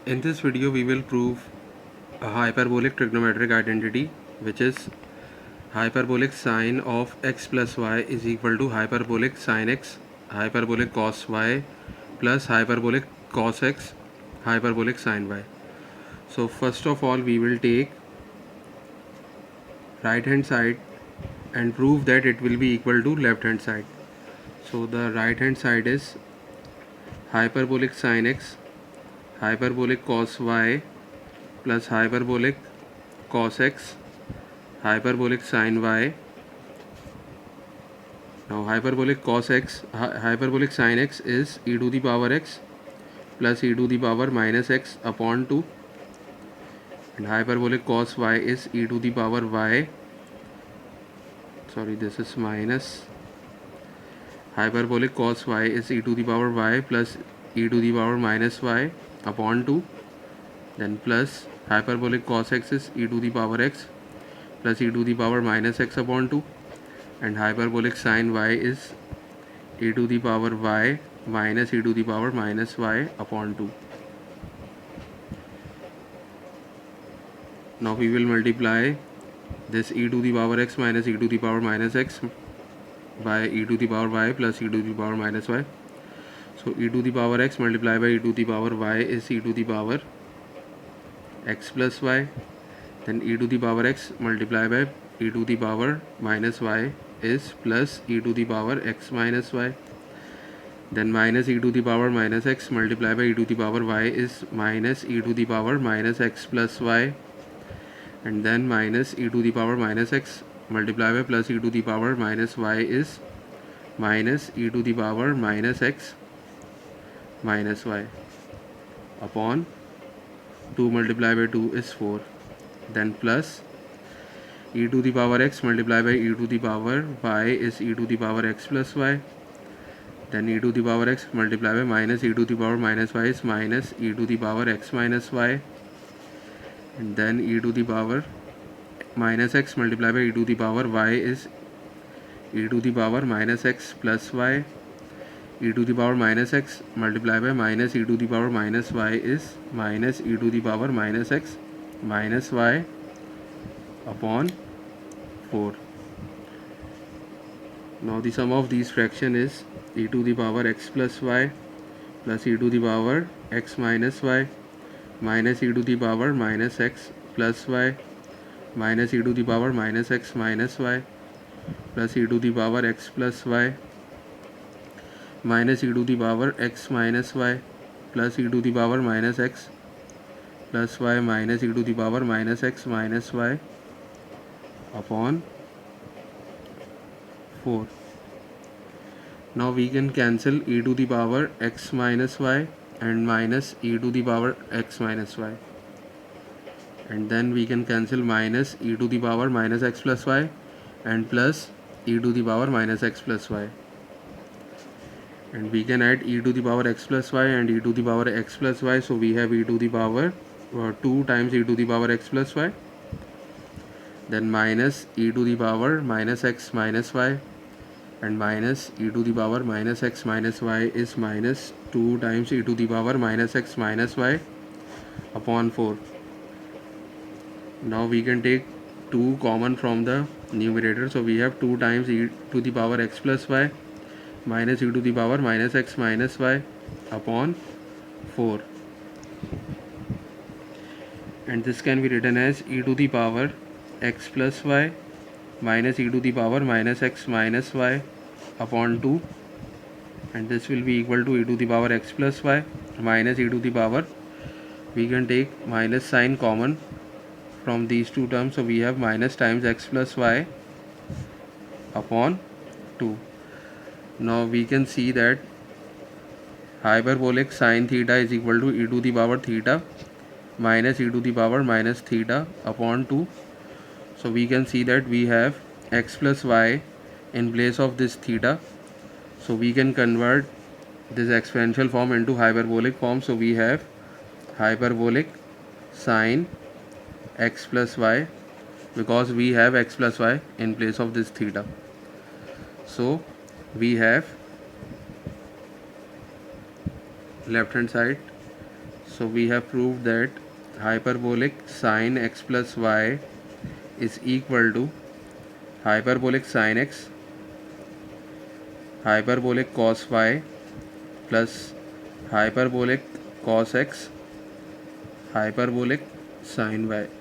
In this video, we will prove a hyperbolic trigonometric identity, which is hyperbolic sine of x plus y is equal to hyperbolic sine x, hyperbolic cos y plus hyperbolic cos x, hyperbolic sine y. So first of all, we will take right hand side and prove that it will be equal to left hand side. So the right hand side is hyperbolic sine x, hyperbolic cos y plus hyperbolic cos x, hyperbolic sine y. Now hyperbolic cos x, hyperbolic sine x is e to the power x plus e to the power minus x upon 2, and hyperbolic cos y is e to the power y, sorry, this is minus, hyperbolic cos y is e to the power y plus e to the power minus y upon 2, then plus hyperbolic cos x is e to the power x plus e to the power minus x upon 2, and hyperbolic sine y is e to the power y minus e to the power minus y upon 2. Now we will multiply this e to the power x minus e to the power minus x by e to the power y plus e to the power minus y. So e to the power x multiplied by e to the power y is e to the power x plus y, then e to the power x multiplied by e to the power minus y is plus e to the power x minus y, then minus e to the power minus x multiplied by e to the power y is minus e to the power minus x plus y, and then minus e to the power minus x multiplied by plus e to the power minus y is minus e to the power minus x minus y upon 2 multiplied by 2 is 4, then plus e to the power x multiplied by e to the power y is e to the power x plus y, then e to the power x multiplied by minus e to the power minus y is minus e to the power x minus y, and then e to the power minus x multiplied by e to the power y is e to the power minus x plus y, e to the power minus x multiplied by minus e to the power minus y is minus e to the power minus x minus y upon 4. Now the sum of these fraction is e to the power x plus y plus e to the power x minus y minus e to the power minus x plus y minus e to the power minus x minus y plus e to the power x plus y minus e to the power x minus y plus e to the power minus x plus y minus e to the power minus x minus y upon 4. Now we can cancel e to the power x minus y and minus e to the power x minus y, and then we can cancel minus e to the power minus x plus y and plus e to the power minus x plus y, and we can add e to the power x plus y and e to the power x plus y, so we have e to the power 2 times e to the power x plus y, then minus e to the power minus x minus y, and minus e to the power minus x minus y is minus 2 times e to the power minus x minus y upon 4. Now we can take 2 common from the numerator, so we have 2 times e to the power x plus y minus e to the power minus x minus y upon 4, and this can be written as e to the power x plus y minus e to the power minus x minus y upon 2, and this will be equal to e to the power x plus y minus e to the power, we can take minus sign common from these two terms, so we have minus times x plus y upon 2. Now we can see that hyperbolic sine theta is equal to e to the power theta minus e to the power minus theta upon 2. So we can see that we have x plus y in place of this theta, so we can convert this exponential form into hyperbolic form, so we have hyperbolic sine x plus y because we have x plus y in place of this theta. So we have left hand side, So we have proved that hyperbolic sine x plus y is equal to hyperbolic sine x hyperbolic cos y plus hyperbolic cos x hyperbolic sin y.